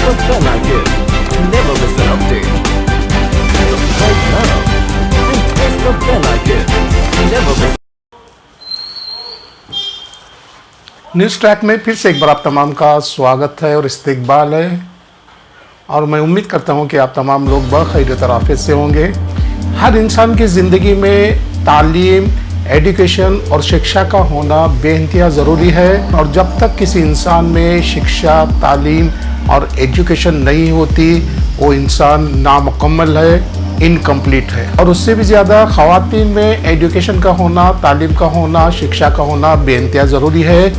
Subscribe like it. Never miss an update. Subscribe now and press the bell icon. Never miss. News track में फिर से एक बार आप तमाम का स्वागत है और इस्तकबाल है, और मैं उम्मीद करता हूं कि आप तमाम लोग बखैर तराफे से होंगे। हर इंसान की ज़िंदगी में तालीम, एजुकेशन और शिक्षा का होना बेइंतहा ज़रूरी है, और जब तक किसी इंसान में शिक्षा, तालीम और एजुकेशन नहीं होती वो इंसान नामुकम्मल है, इनकम्प्लीट है। और उससे भी ज़्यादा ख़वातीन में एजुकेशन का होना, तालीम का होना, शिक्षा का होना बेइंतहा ज़रूरी है,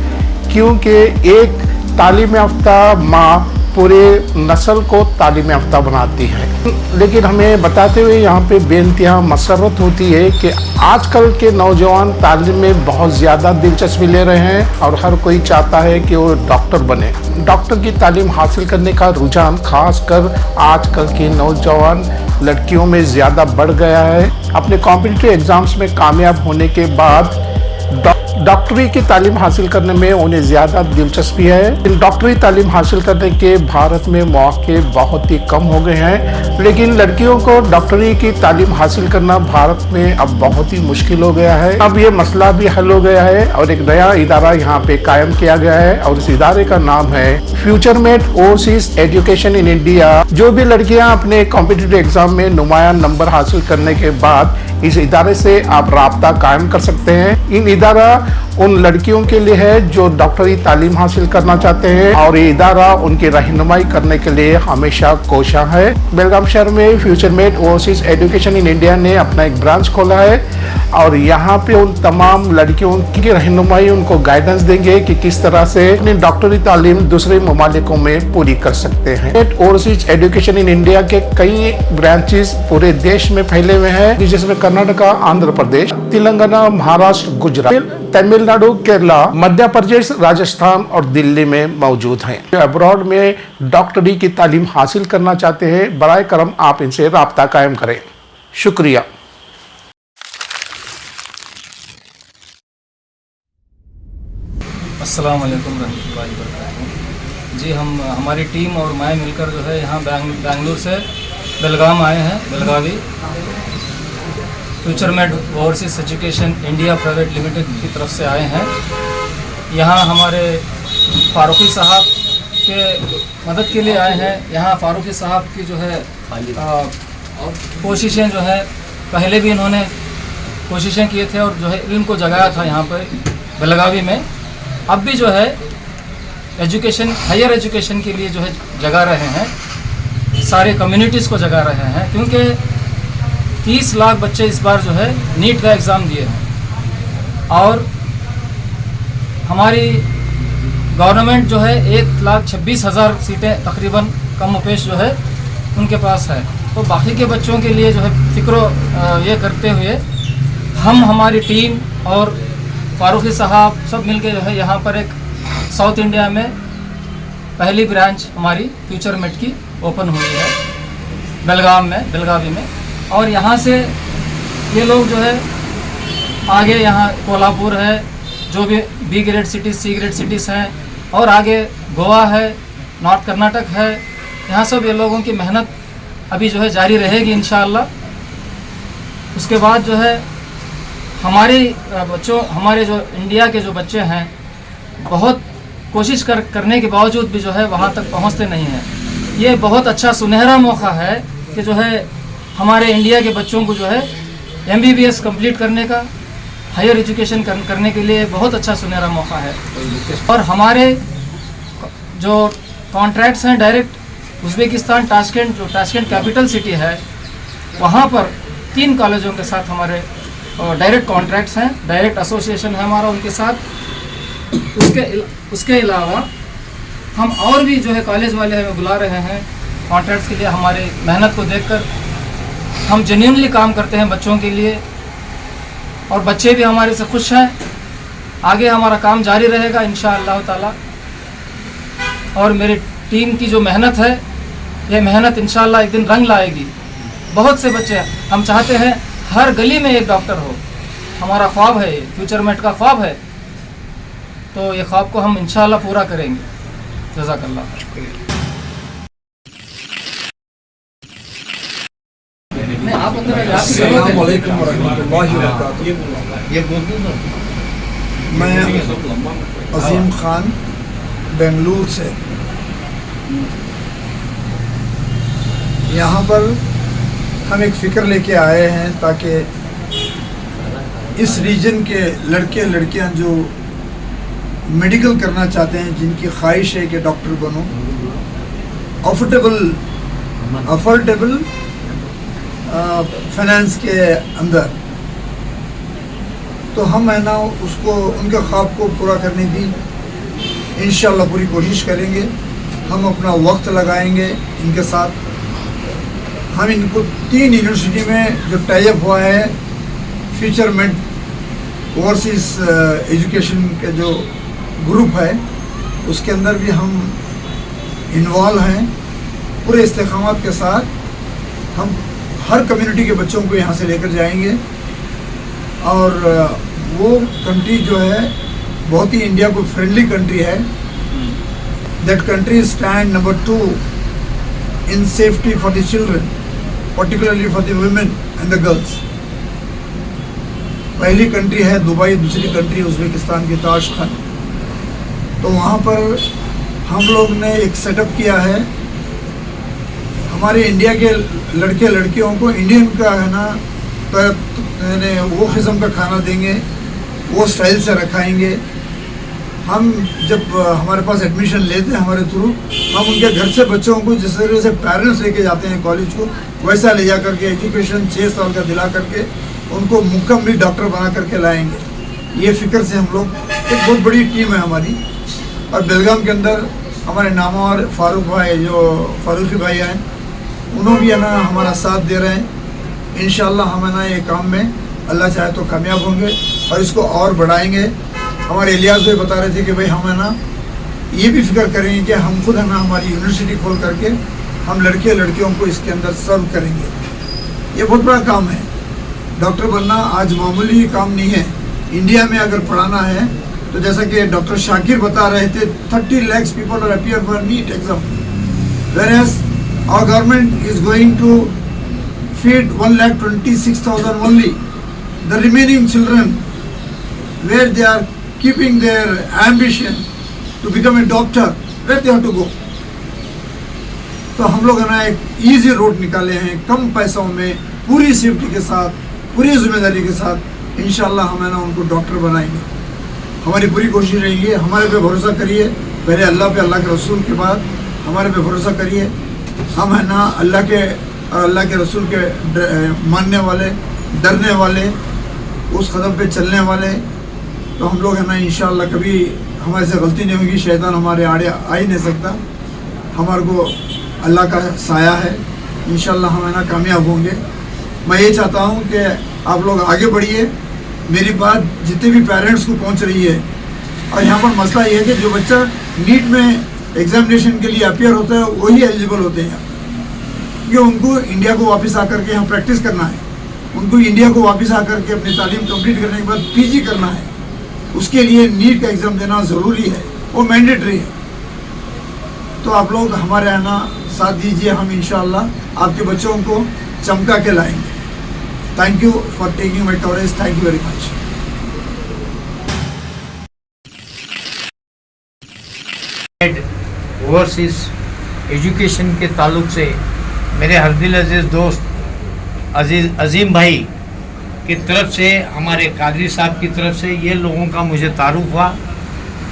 क्योंकि एक तालीम याफ्ता माँ पूरे नस्ल को तालीम याफ्ता बनाती है। लेकिन हमें बताते हुए यहाँ पे बेइंतहा मसरत होती है कि आजकल के नौजवान तालीम में बहुत ज़्यादा दिलचस्पी ले रहे हैं और हर कोई चाहता है कि वो डॉक्टर बने। डॉक्टर की तालीम हासिल करने का रुझान खासकर आजकल के नौजवान लड़कियों में ज़्यादा बढ़ गया है। अपने कॉम्पिटिटिव एग्ज़ाम्स में कामयाब होने के बाद डॉक्टरी की तालीम हासिल करने में उन्हें ज़्यादा दिलचस्पी है। डॉक्टरी तालीम हासिल करने के भारत में मौके बहुत ही कम हो गए हैं, लेकिन लड़कियों को डॉक्टरी की तालीम हासिल करना भारत में अब बहुत ही मुश्किल हो गया है। अब ये मसला भी हल हो गया है और एक नया इदारा यहाँ पे कायम किया गया है, और इस इदारे का नाम है फ्यूचरमेट ओवरसीज एजुकेशन इन इंडिया। जो भी लड़कियाँ अपने कॉम्पिटिटिव एग्जाम में नुमाया नंबर हासिल करने के बाद इस इदारे से आप राब्ता कायम कर सकते हैं। इन इदारा उन लड़कियों के लिए है जो डॉक्टरी तालीम हासिल करना चाहते हैं, और ये इदारा उनकी रहनुमाई करने के लिए हमेशा कोशां है। बेलगाम शहर में फ्यूचरमेट ओवरसीज एजुकेशन इन इंडिया ने अपना एक ब्रांच खोला है, और यहाँ पे उन तमाम लड़कियों की रहनुमाई, उनको गाइडेंस देंगे कि किस तरह से अपनी डॉक्टरी तालीम दूसरे ममालिकों में पूरी कर सकते हैं। ओवरसीज एजुकेशन इन इंडिया के कई ब्रांचेस पूरे देश में फैले हुए हैं, जिसमें कर्नाटका, आंध्र प्रदेश, तेलंगाना, महाराष्ट्र, गुजरात, तमिलनाडु, केरला, मध्य प्रदेश, राजस्थान और दिल्ली में मौजूद हैं। जो अब्रॉड में डॉक्टरी की तालीम हासिल करना चाहते हैं, बराए करम आप इनसे राब्ता कायम करें। शुक्रिया। अस्सलाम वालेकुम रहमतुल्लाहि व बरकातहू। जी हमारी टीम और मैं मिलकर जो है यहाँ बेंगलुरु से बेलगाम आए हैं। Belagavi Futuremate overseas education India private limited की तरफ से आए हैं। यहाँ हमारे फारूकी साहब के मदद के लिए आए हैं। यहाँ फारूकी साहब की जो है कोशिशें जो है पहले भी इन्होंने कोशिशें किए थे और जो है इल्म को जगाया था यहाँ पर बेलगावी में। अब भी जो है एजुकेशन, हायर एजुकेशन के लिए जो है जगा रहे हैं, सारे कम्युनिटीज़ को जगा रहे हैं, क्योंकि 30 लाख बच्चे इस बार जो है नीट का एग्ज़ाम दिए हैं, और हमारी गवर्नमेंट जो है 1,26,000 सीटें तकरीबन कम पेश जो है उनके पास है। तो बाकी के बच्चों के लिए जो है फिक्रो ये करते हुए हम, हमारी टीम और फारूकी साहब सब मिलके जो है यहाँ पर एक साउथ इंडिया में पहली ब्रांच हमारी फ्यूचरमेट की ओपन हुई है बेलगाम में, बेलगावी में। और यहाँ से ये लोग जो है आगे यहाँ कोल्हापुर है, जो भी B grade cities, C grade cities हैं, और आगे गोवा है, नॉर्थ कर्नाटक है, यहाँ सब ये लोगों की मेहनत अभी जो है जारी रहेगी इंशाअल्लाह। उसके बाद जो है हमारे बच्चों, हमारे जो इंडिया के जो बच्चे हैं बहुत कोशिश करने के बावजूद भी जो है वहाँ तक पहुँचते नहीं हैं। ये बहुत अच्छा सुनहरा मौका है कि जो है हमारे इंडिया के बच्चों को जो है MBBS कंप्लीट करने का, हायर एजुकेशन करने के लिए बहुत अच्छा सुनहरा मौका है। और हमारे जो कॉन्ट्रैक्ट्स हैं डायरेक्ट उज़्बेकिस्तान, ताशकेंट, जो ताशकेंट कैपिटल सिटी है, वहाँ पर 3 कॉलेजों के साथ हमारे डायरेक्ट कॉन्ट्रैक्ट्स हैं, डायरेक्ट एसोसिएशन है हमारा उनके साथ। उसके अलावा हम और भी जो है कॉलेज वाले हमें बुला रहे हैं कॉन्ट्रैक्ट्स के लिए। हमारे मेहनत को देखकर हम जेन्युइनली काम करते हैं बच्चों के लिए, और बच्चे भी हमारे से खुश हैं। आगे हमारा काम जारी रहेगा इंशाअल्लाह ताला। और मेरी टीम की जो मेहनत है, ये मेहनत इंशाअल्लाह एक दिन रंग लाएगी। बहुत से बच्चे, हम चाहते हैं हर गली में एक डॉक्टर हो, हमारा ख्वाब है, फ्यूचरमेट का ख्वाब है। तो ये ख्वाब को हम इंशाअल्लाह पूरा करेंगे। जज़ाकल्लाह। अस्सलाम वालेकुम वरहमतुल्लाहि वबरकातुहू। मैं अजीम खान बेंगलुरु से यहाँ पर हम एक फ़िक्र लेके आए हैं ताकि इस रीजन के लड़के लड़कियाँ जो मेडिकल करना चाहते हैं, जिनकी ख्वाहिश है कि डॉक्टर बनो, अफोर्डेबल फाइनेंस के अंदर, तो हम है ना उसको उनके ख्वाब को पूरा करने की इंशाल्लाह पूरी कोशिश करेंगे। हम अपना वक्त लगाएंगे इनके साथ। हम इनको 3 यूनिवर्सिटी में जो टाई अप हुआ है, फ्यूचर मेड ओवरसीज एजुकेशन के जो ग्रुप है, उसके अंदर भी हम इन्वॉल्व हैं। पूरे इस्तेकामत के साथ हम हर कम्युनिटी के बच्चों को यहाँ से लेकर जाएंगे और वो कंट्री जो है बहुत ही इंडिया को फ्रेंडली कंट्री है। That country stand number 2 in safety for the children, particularly for the women and the girls. पहली कंट्री है दुबई, दूसरी कंट्री उज़्बेकिस्तान की ताशखंड। तो वहाँ पर हम लोग ने एक सेटअप किया है। हमारे इंडिया के लड़के लड़कियों को इंडियन का है ना वो किस्म का खाना देंगे, वो स्टाइल से रखाएंगे। हम जब हमारे पास एडमिशन लेते हैं हमारे थ्रू, हम उनके घर से बच्चों को जिस तरह से पेरेंट्स लेके जाते हैं कॉलेज को, वैसा ले जा करके एजुकेशन 6 साल का दिला करके उनको मुकम्मल डॉक्टर बना करके लाएंगे। ये फ़िक्र से हम लोग, एक बहुत बड़ी टीम है हमारी। और बेलगाम के अंदर हमारे नामवर फारूक भाई, जो फारूकी भाई हैं, उन्होंने भी है ना हमारा साथ दे रहे हैं। इंशाल्लाह हम है ना ये काम में अल्लाह चाहे तो कामयाब होंगे और इसको और बढ़ाएंगे। हमारे इलियास भाई बता रहे थे कि भाई हम है ना ये भी फिक्र करेंगे कि हम खुद है ना हमारी यूनिवर्सिटी खोल करके हम लड़के लड़कियों को इसके अंदर सर्व करेंगे। ये बहुत बड़ा काम है। डॉक्टर बनना आज मामूली काम नहीं है। इंडिया में अगर पढ़ाना है तो जैसा कि डॉक्टर शाकिर बता रहे थे, 30 lakhs people are appear for NEET exam, whereas our government is going to feed 1,26,000 only. The remaining children, where they are keeping their ambition to become a doctor, where they have to go? तो हम लोग है ना एक easy road निकाले हैं, कम पैसों में, पूरी सेफ्टी के साथ, पूरी जिम्मेदारी के साथ इंशाल्लाह हम है ना उनको डॉक्टर बनाएंगे। हमारी पूरी कोशिश रहेगी। हमारे पे भरोसा करिए, पहले अल्लाह पे, अल्लाह के रसूल के बाद हमारे पे भरोसा करिए। हम है ना अल्लाह के रसूल के मानने वाले, डरने वाले, उस कदम पे चलने वाले। तो हम लोग है ना इंशाल्लाह कभी हमारे से गलती नहीं होगी, शैतान हमारे आड़े आ ही नहीं सकता। हमारे को अल्लाह का साया है, इंशाल्लाह हम है ना कामयाब होंगे। मैं ये चाहता हूँ कि आप लोग आगे बढ़िए। मेरी बात जितने भी पेरेंट्स को पहुँच रही है। और यहाँ पर मसला ये है कि जो बच्चा नीट में एग्जामिनेशन के लिए अपियर होता है वही एलिजिबल होते हैं, क्योंकि उनको इंडिया को वापस आकर के यहाँ प्रैक्टिस करना है। उनको इंडिया को वापस आकर के अपनी तालीम कंप्लीट करने के बाद पीजी करना है। उसके लिए नीट का एग्ज़ाम देना ज़रूरी है, वो मैंडेटरी है। तो आप लोग हमारे यहाँ ना साथ दीजिए, हम इंशाल्लाह आपके बच्चों को चमका के लाएंगे। Thank you for taking my coverage. Thank you very much. Overseas education के ताल्लुक से मेरे हरदिल अजीज़ दोस्त अजीम भाई की तरफ से, हमारे कादरी साहब की तरफ से ये लोगों का मुझे तारुफ हुआ।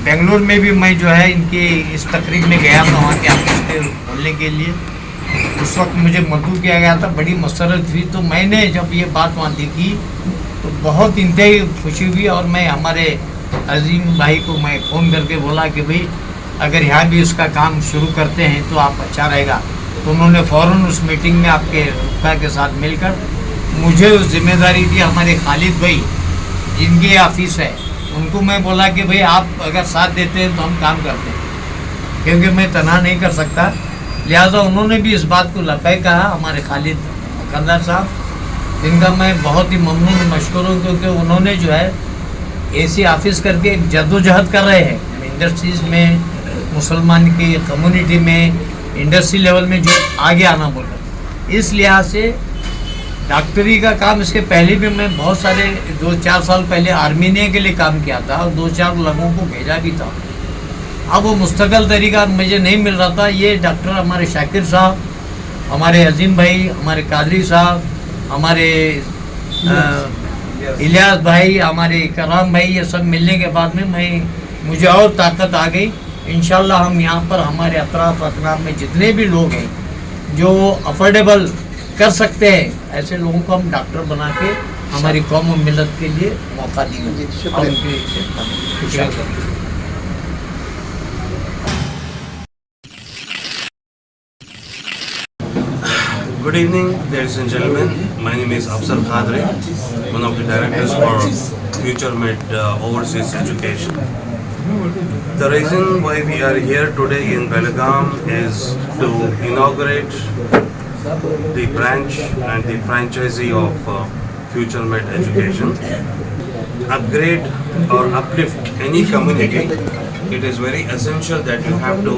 बेंगलुरु में भी मैं जो है इनकी इस तकरीब में गया था, वहाँ के ऑफिस खोलने के लिए। उस वक्त मुझे मदऊ किया गया था, बड़ी मसरत हुई। तो मैंने जब ये बात वहाँ देखी तो बहुत इंतहाई खुशी हुई और मैं हमारे अजीम भाई को मैं फ़ोन करके बोला कि भाई अगर यहाँ भी उसका काम शुरू करते हैं तो आप अच्छा रहेगा। तो उन्होंने फ़ौरन उस मीटिंग में आपके रुपया के साथ मिलकर मुझे उस जिम्मेदारी दी। हमारे खालिद भाई जिनकी ऑफिस है, उनको मैं बोला कि भाई आप अगर साथ देते हैं तो हम काम करते हैं, क्योंकि मैं तनहा नहीं कर सकता। लिहाजा उन्होंने भी इस बात को लपे कहा। हमारे खालिद मुकद्दर साहब, जिनका मैं बहुत ही ममनून मशकूर हूँ, क्योंकि उन्होंने जो है ऐसी ऑफिस करके एक जद्दोजहद कर रहे हैं इंडस्ट्रीज़ में, मुसलमान की कम्युनिटी में, इंडस्ट्री लेवल में जो आगे आना बोल रहे। इस लिहाज से डॉक्टरी का काम इसके पहले भी मैं बहुत सारे 2-4 साल पहले आर्मीनिया के लिए काम किया था और 2-4 लोगों को भेजा भी था। अब वो मुस्तकिल तरीका मुझे नहीं मिल रहा था। ये डॉक्टर हमारे शाकिर साहब, हमारे अजीम भाई, हमारे कादरी साहब, हमारे इलियास भाई, हमारे कराम भाई, ये सब मिलने के बाद में मुझे और ताकत आ गई। इंशाल्लाह हम यहाँ पर हमारे अतराफ अतनाफ में जितने भी लोग हैं जो अफोर्डेबल कर सकते हैं, ऐसे लोगों को हम डॉक्टर बना के हमारी कौम और मिलत के लिए मौका देंगे। और उनके लिए शुक्रिया करेंगे। Good evening, ladies and gentlemen. My name is Afsar Khadri, one of the directors for Future Med Overseas Education. The reason why we are here today in Belgaum is to inaugurate the branch and the franchisee of Future Med Education. Upgrade or uplift any community, it is very essential that you have to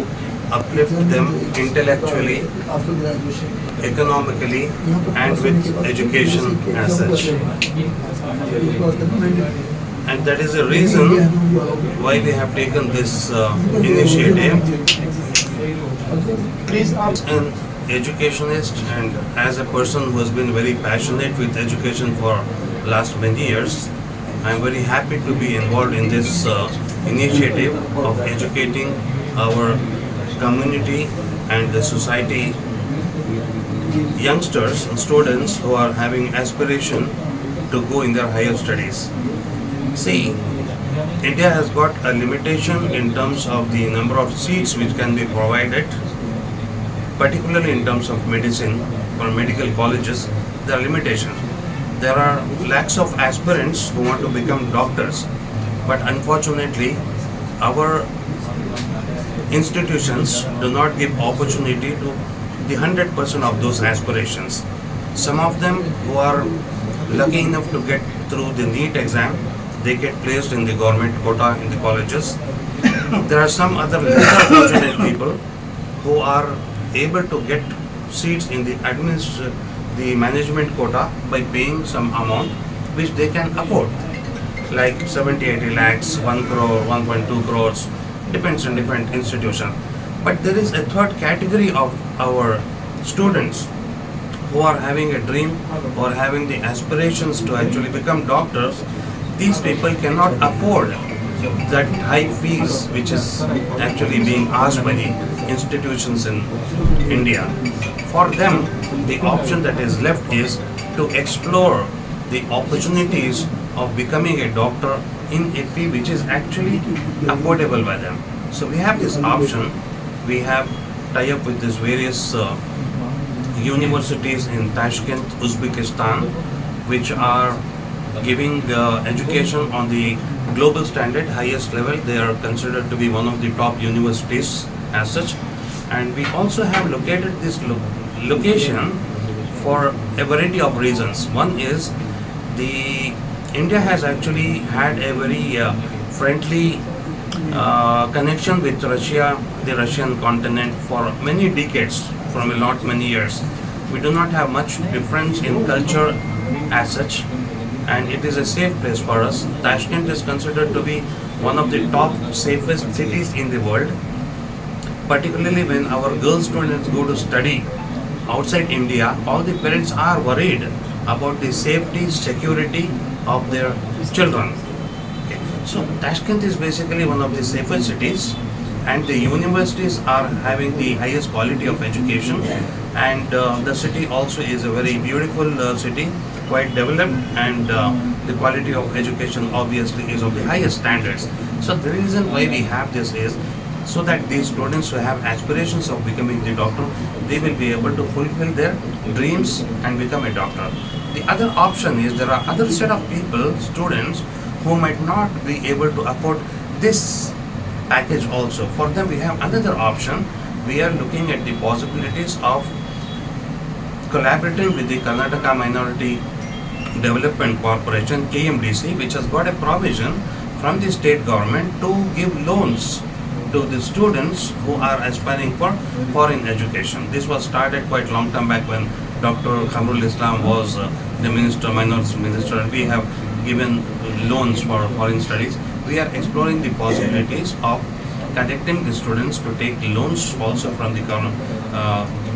uplift them intellectually, economically, and with education as such. And that is the reason why we have taken this initiative. An educationist and as a person who has been very passionate with education for last many years, I am very happy to be involved in this initiative of educating our community and the society, youngsters and students who are having aspiration to go in their higher studies. See, India has got a limitation in terms of the number of seats which can be provided, particularly in terms of medicine or medical colleges. There are limitations. There are lakhs of aspirants who want to become doctors, but unfortunately our institutions do not give opportunity to the 100% of those aspirations. Some of them who are lucky enough to get through the NEET exam, they get placed in the government quota in the colleges. There are some other lesser fortunate people who are able to get seats in the management quota by paying some amount which they can afford, like 70-80 lakhs, 1 crore, 1.2 crores, depends on different institution. But there is a third category of our students who are having a dream or having the aspirations to actually become doctors. These people cannot afford that high fees which is actually being asked by the institutions in India. For them, the option that is left is to explore the opportunities of becoming a doctor in a fee which is actually affordable by them. So we have this option. We have tie-up with these various universities in Tashkent, Uzbekistan, which are giving education on the global standard, highest level. They are considered to be one of the top universities as such. And we also have located this location for a variety of reasons. One is India has actually had a very friendly connection with Russia, the Russian continent, for many decades, from many years. We do not have much difference in culture as such, and it is a safe place for us. Tashkent is considered to be one of the top safest cities in the world, particularly when our girl students go to study outside India. All the parents are worried about the safety, security of their children. Okay. So Tashkent is basically one of the safest cities, and the universities are having the highest quality of education, and the city also is a very beautiful city, quite developed, and the quality of education obviously is of the highest standards. So the reason why we have this is so that these students who have aspirations of becoming the doctor, they will be able to fulfill their dreams and become a doctor. The other option is there are other set of people, students, who might not be able to afford this package also. For them we have another option. We are looking at the possibilities of collaborating with the Karnataka Minority Development Corporation, KMDC, which has got a provision from the state government to give loans to the students who are aspiring for foreign education. This was started quite long time back when Dr. Khamrul Islam was the minister, minority minister, and we have given loans for foreign studies. We are exploring the possibilities of connecting the students to take loans also from the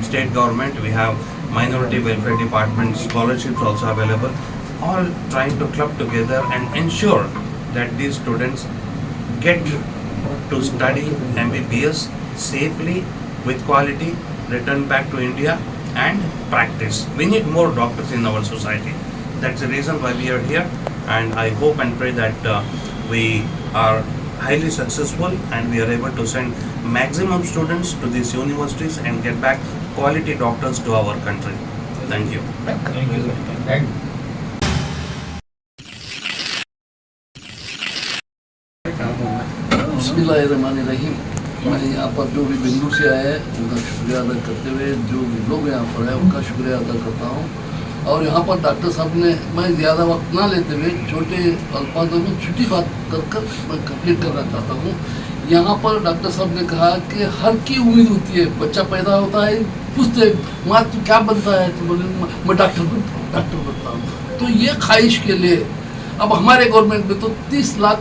state government. We have minority welfare department scholarships also available, all trying to club together and ensure that these students get to study MBBS safely with quality, return back to India and practice. We need more doctors in our society. That's the reason why we are here, and I hope and pray that we are highly successful and we are able to send maximum students to these universities and get back quality doctors to our country. Thank you. बिस्मिल्लाहिर्रहमानिर्रहीम। मैं यहाँ पर जो भी बेंगलुरु से आए हैं उनका शुक्रिया अदा करते हुए जो भी लोग यहाँ पर हैं उनका शुक्रिया अदा करता हूँ। और यहाँ पर डॉक्टर साहब ने, मैं ज़्यादा वक्त ना लेते हुए छोटे अल्फाजों में छोटी बात कर मैं कंप्लीट करना चाहता हूँ। यहाँ पर डॉक्टर साहब ने कहा कि हर की उम्मीद होती है, बच्चा पैदा होता है पूछते माँ तू क्या बनता है, तो बोले मैं डॉक्टर बनता हूँ। तो ये ख्वाहिश के लिए अब हमारे गवर्नमेंट में तो 30 लाख,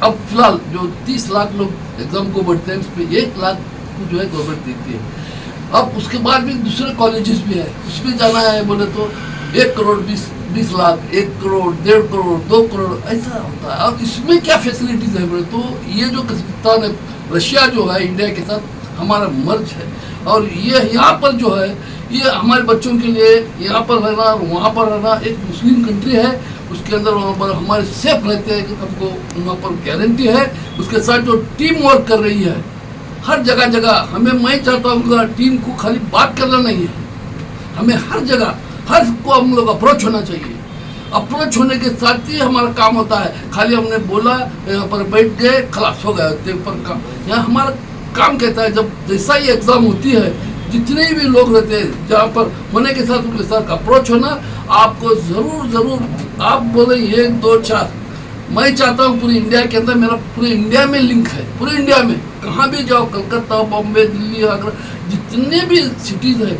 अब फिलहाल जो 30 लाख लोग एग्जाम को बढ़ते हैं उसमें 1 लाख को जो है गवर्नमेंट देती है। अब उसके बाद भी दूसरे कॉलेजेस भी है, उसमें जाना है बोले तो 1 करोड़ 20 लाख, 1 करोड़ 1.5 करोड़ 2 करोड़ ऐसा होता है। और इसमें क्या फैसिलिटीज है बोले तो ये जो कजाकिस्तान है, रशिया जो है इंडिया के साथ हमारा मर्ज है, और ये यहाँ पर जो है ये हमारे बच्चों के लिए यहाँ पर रहना वहाँ पर रहना, एक मुस्लिम कंट्री है उसके अंदर वहाँ पर हमारे सेफ रहते हैं कि हमको वहाँ पर गारंटी है। उसके साथ जो टीम वर्क कर रही है हर जगह जगह, हमें मैं चाहता हूँ टीम को खाली बात करना नहीं है, हमें हर जगह हर को हम लोग अप्रोच होना चाहिए। अप्रोच होने के साथ ही हमारा काम होता है। खाली हमने बोला यहाँ पर बैठ गए खलास हो गया पर काम, यहाँ हमारा काम कहता है जब जैसा ही एग्ज़ाम होती है जितने भी लोग रहते हैं जहाँ पर होने के साथ उनके साथ अप्रोच होना, आपको ज़रूर आप बोले 1 2 4, मैं चाहता हूँ पूरी इंडिया के अंदर, मेरा पूरे इंडिया में लिंक है, पूरे इंडिया में कहाँ भी जाओ, कलकत्ता बॉम्बे दिल्ली आगरा जितने भी सिटीज़ है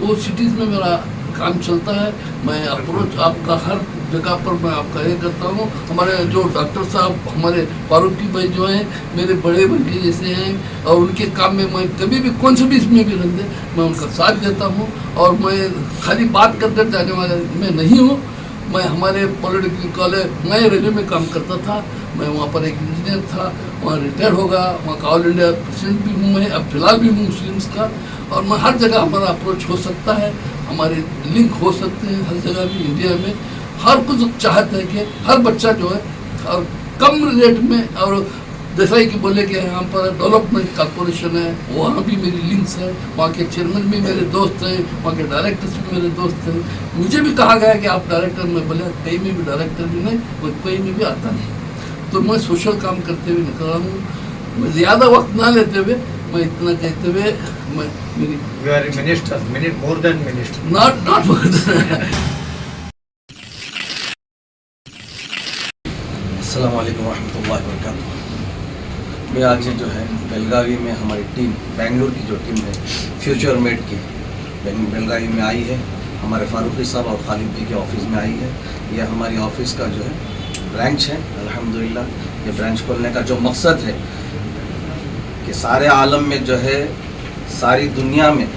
वो सिटीज़ में मेरा काम चलता है। मैं अप्रोच आपका हर जगह पर मैं आपका ये करता हूँ। हमारे जो डॉक्टर साहब हमारे फारूकी भाई जो हैं मेरे बड़े भाई जैसे हैं, और उनके काम में मैं कभी भी कौन से भी इसमें भी रहते मैं उनका साथ देता हूँ। और मैं खाली बात कर कर जाने वाला मैं नहीं हूँ। मैं हमारे पॉलिटेक्निक कॉलेज, मैं रेलवे में काम करता था, मैं वहाँ पर एक इंजीनियर था, वहाँ रिटायर होगा, वहाँ का ऑल इंडिया प्रेसिडेंट भी हूँ मैं, अब फिलहाल भी हूँ मुस्लिम्स का। और मैं हर जगह हमारा अप्रोच हो सकता है, हमारे लिंक हो सकते हैं हर जगह भी इंडिया में। हर कुछ चाहते हैं कि हर बच्चा जो है और कम रेट में, और जैसा ही कि बोले कि यहाँ पर डेवलपमेंट कॉर्पोरेशन है वहाँ भी मेरी लिंक्स है, वहाँ के चेयरमैन भी मेरे दोस्त हैं, वहाँ के डायरेक्टर्स भी मेरे दोस्त हैं। मुझे भी कहा गया कि आप डायरेक्टर में, बोले कहीं में भी डायरेक्टर भी नहीं, वो कहीं में भी आता नहीं। तो मैं सोशल काम करते हुए निकल रहा हूँ। मैं ज़्यादा वक्त ना लेते हुए मैं इतना कहते हुए मैं मेरी मोर देन मिनिस्टर नॉट अस्सलाम वालेकुम रहमतुल्लाहि व बरकातुहू। मैं आज जो है बेलगावी में हमारी टीम, बेंगलुरु की जो टीम है फ्यूचर मेड की बेलगावी में आई है, हमारे फारूकी साहब और खालिद भाई के ऑफिस में आई है। यह हमारी ऑफिस का जो है ब्रांच है। अल्हम्दुलिल्लाह ये ब्रांच खोलने का जो मकसद है कि सारे आलम में जो है, सारी दुनिया में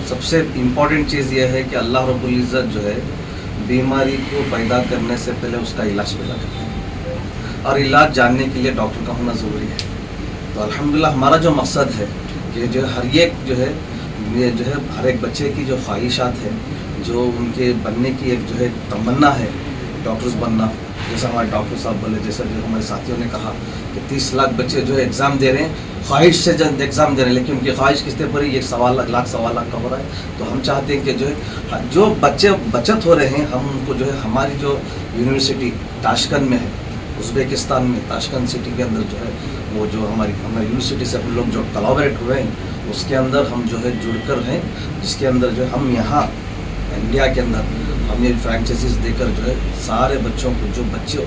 सबसे इम्पॉर्टेंट चीज़ यह है कि अल्लाह रब्बुल इज़्ज़त जो है बीमारी को पैदा करने से पहले उसका इलाज पैदा करता है, और इलाज जानने के लिए डॉक्टर का होना ज़रूरी है। तो अल्हम्दुलिल्लाह हमारा जो मकसद है कि जो हर एक जो है ये जो है हर एक बच्चे की जो ख्वाहिशात है, जो उनके बनने की एक जो है तमन्ना है डॉक्टर्स बनना, जैसा हमारे डॉक्टर साहब बोले, जैसा जो हमारे साथियों ने कहा कि 30 लाख बच्चे जो है एग्ज़ाम दे रहे हैं, ख्वाहिश से जब एग्ज़ाम दे रहे हैं, लेकिन उनकी ख्वाहिश किससे पूरी, ये 1.25 लाख का हो रहा है। तो हम चाहते हैं कि जो है जो बच्चे बचत हो रहे हैं, हम उनको जो है हमारी जो यूनिवर्सिटी ताशकंद में है, उज़्बेकिस्तान में ताशकंद सिटी के अंदर जो है वो जो हमारी यूनिवर्सिटी से हम लोग जो कोलैबोरेट हुए हैं उसके अंदर हम जो है जुड़कर हैं, जिसके अंदर जो हम यहाँ इंडिया के अंदर हम ये फ्रेंचाइजीज देकर जो है सारे बच्चों को, जो बच्चे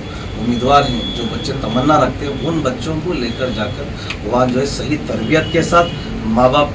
उम्मीदवार हैं, जो बच्चे तमन्ना रखते हैं, उन बच्चों को लेकर जाकर वहाँ जो है सही तरबियत के साथ माँ बाप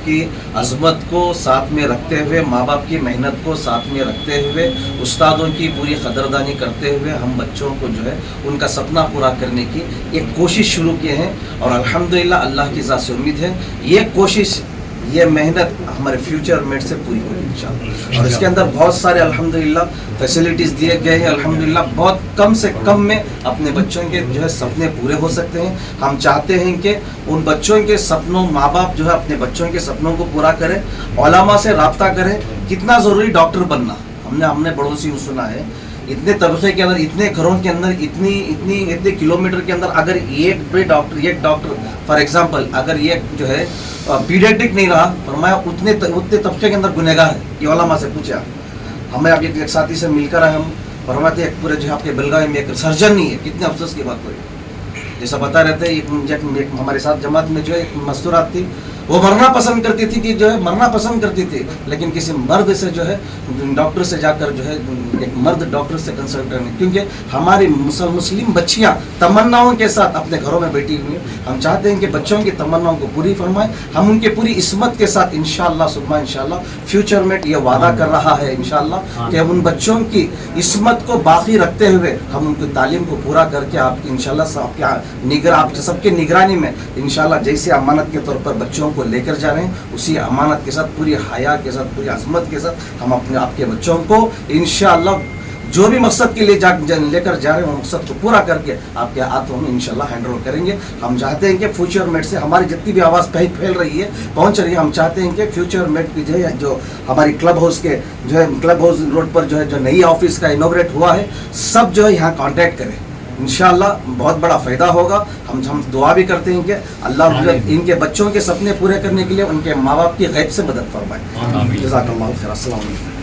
की अज़मत को साथ में रखते हुए, माँ बाप की मेहनत को साथ में रखते हुए, उस्तादों की पूरी कदरदानी करते हुए हम बच्चों को जो है उनका सपना पूरा करने की एक कोशिश शुरू किए हैं। और अल्हम्दुलिल्लाह अल्लाह की ज़ात से उम्मीद है ये कोशिश, ये मेहनत हमारे फ्यूचर मेट से पूरी होगी इंशाअल्लाह। और इसके अंदर बहुत सारे अल्हम्दुलिल्लाह फैसिलिटीज़ दिए गए हैं। अल्हम्दुलिल्लाह बहुत कम से कम में अपने बच्चों के जो है सपने पूरे हो सकते हैं। हम चाहते हैं कि उन बच्चों के सपनों, माँ बाप जो है अपने बच्चों के सपनों को पूरा करें, उलमा से रब्ता करें। कितना ज़रूरी डॉक्टर बनना, हमने बड़ों से यूँ सुना है, इतने तबके के अंदर, इतने घरों के अंदर, इतने किलोमीटर के अंदर अगर एक डॉक्टर फॉर एग्जांपल अगर ये जो है पीडियाट्रिक नहीं रहा, फरमाया उतने तबके के अंदर गुनहगार है। ये उलमा से पूछा, हमें अभी एक साथी से मिलकर आए हम, फरमाते एक पूरे जो है आपके बेलगावी में एक सर्जन नहीं है। कितने अफसोस की बात हुई। जैसा बता रहे थे एक हमारे साथ जमात में जो है एक मस्तूरात थी, वो मरना पसंद करती थी कि जो है मरना पसंद करती थी, लेकिन किसी मर्द से जो है डॉक्टर से जाकर जो है एक मर्द डॉक्टर से कंसल्ट करने, क्योंकि हमारी मुस्लिम बच्चियां तमन्नाओं के साथ अपने घरों में बैठी हुई हैं। हम चाहते हैं कि बच्चों की तमन्नाओं को पूरी फरमाएं, हम उनके पूरी इस्मत के साथ इंशाअल्लाह सुबह इंशाअल्लाह फ्यूचर में ये वादा कर रहा है इंशाअल्लाह कि हम उन बच्चों की इस्मत को बाकी रखते हुए हम उनकी तालीम को पूरा करके आपकी इंशाअल्लाह आप सबके निगरानी में इंशाअल्लाह जैसे अमानत के तौर पर बच्चों को लेकर जा रहे हैं, उसी अमानत के साथ, पूरी हया के साथ, पूरी अज़मत के साथ हम अपने आपके बच्चों को इंशाअल्लाह जो भी मकसद के लिए लेकर जा रहे हैं, वो मकसद को पूरा करके आपके हाथों में इंशाअल्लाह हैंड ओवर करेंगे। हम चाहते हैं कि फ्यूचर मेट से हमारी जितनी भी आवाज़ फैल रही है, पहुंच रही है, हम चाहते हैं कि फ्यूचर मेट की जो हमारी क्लब हाउस के जो है क्लब हाउस रोड पर जो नई ऑफिस का इनॉग्रेट हुआ है, सब जो है यहाँ कॉन्टैक्ट करें। इंशाअल्लाह बहुत बड़ा फ़ायदा होगा। हम दुआ भी करते हैं कि अल्लाह इनके बच्चों के सपने पूरे करने के लिए उनके माँ बाप की गैब से मदद फरमाए। जज़ाकल्लाहु खैर। अस्सलाम वालेकुम।